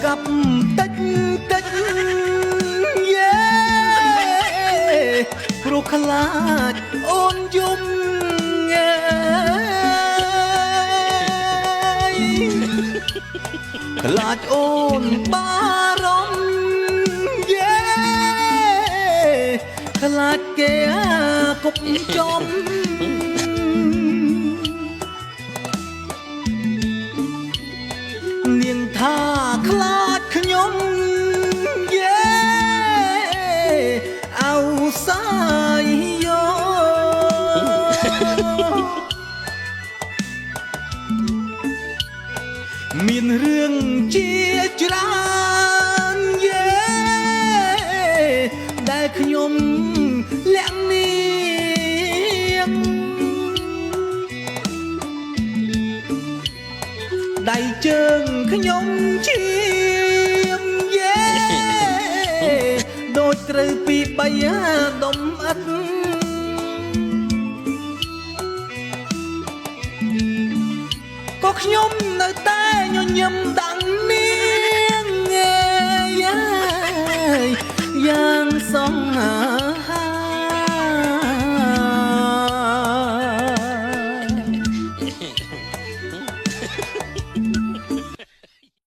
กับតិចតិចយេព្រោះខ្លាចអូនយំខ្លាចអូនបារម្ភយេខ្លាចគេគប់ចំនាងថាខ្លាចខ្ញុំយេអោសាយយោមានរឿងជាច្រើនយេដែលខ្ញុំលាក់នាងដៃជើងខ្ញុំឈាមយេដូចត្រូវពីបីដុំអិតក៏ខ្ញុំនៅតែញញឹមដាំងនាងយ៉ាងសង្ហា